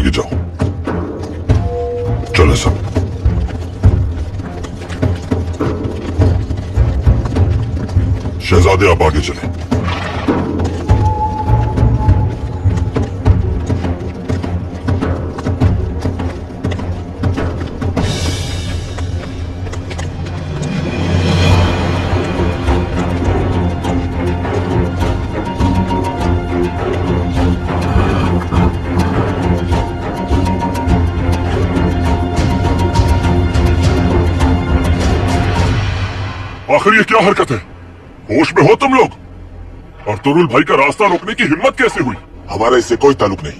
आगे जाओ। चले सब। शहजादे आप आगे चले। आखिर ये क्या हरकत है? होश में हो तुम लोग? अर्तुगरुल भाई का रास्ता रोकने की हिम्मत कैसे हुई? हमारा इससे कोई ताल्लुक नहीं।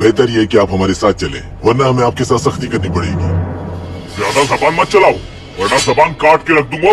बेहतर ये है कि आप हमारे साथ चलें, वरना हमें आपके साथ सख्ती करनी पड़ेगी। ज्यादा जबान मत चलाओ, वरना जबान काट के रख दूंगा।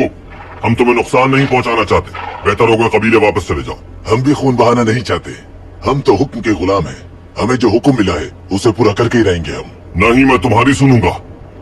को। हम तुम्हें नुकसान नहीं पहुंचाना चाहते। बेहतर होगा कबीले वापस चले जाओ। हम भी खून बहाना नहीं चाहते। हम तो हुक्म के गुलाम हैं। हमें जो हुक्म मिला है उसे पूरा करके ही रहेंगे हम। नहीं मैं तुम्हारी सुनूंगा,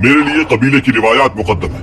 मेरे लिए कबीले की रिवायात मुकद्दम है।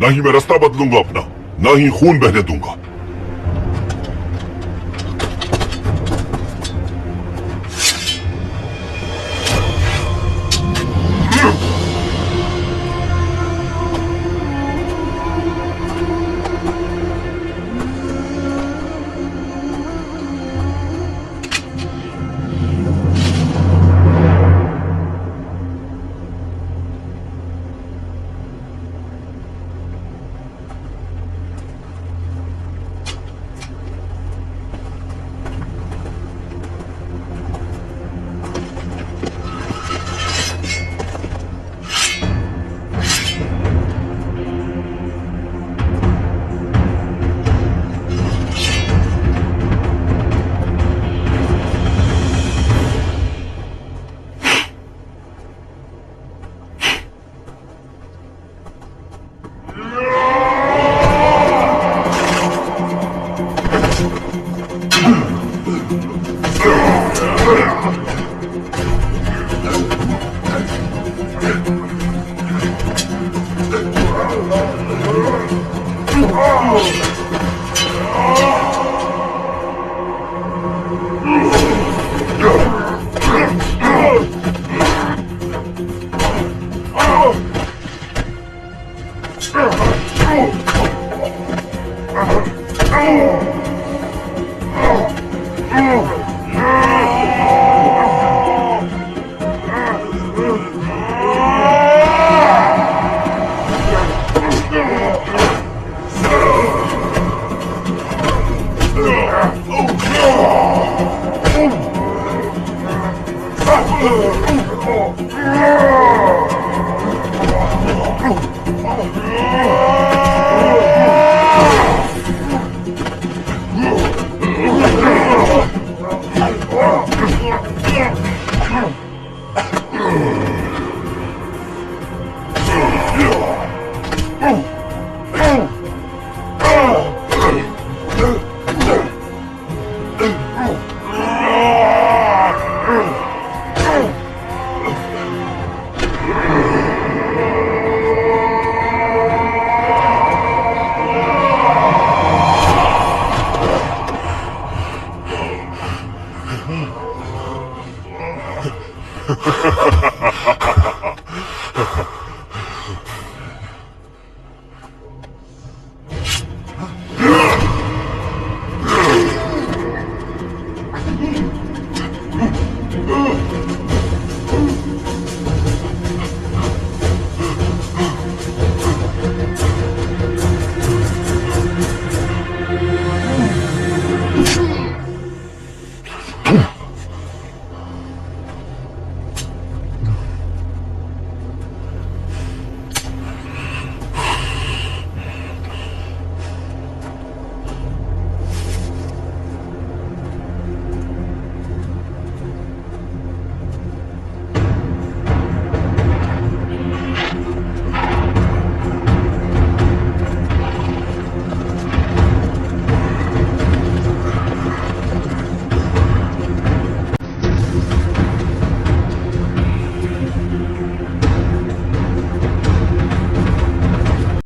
न ही मैं रास्ता बदलूंगा अपना, न ही खून बहने दूंगा।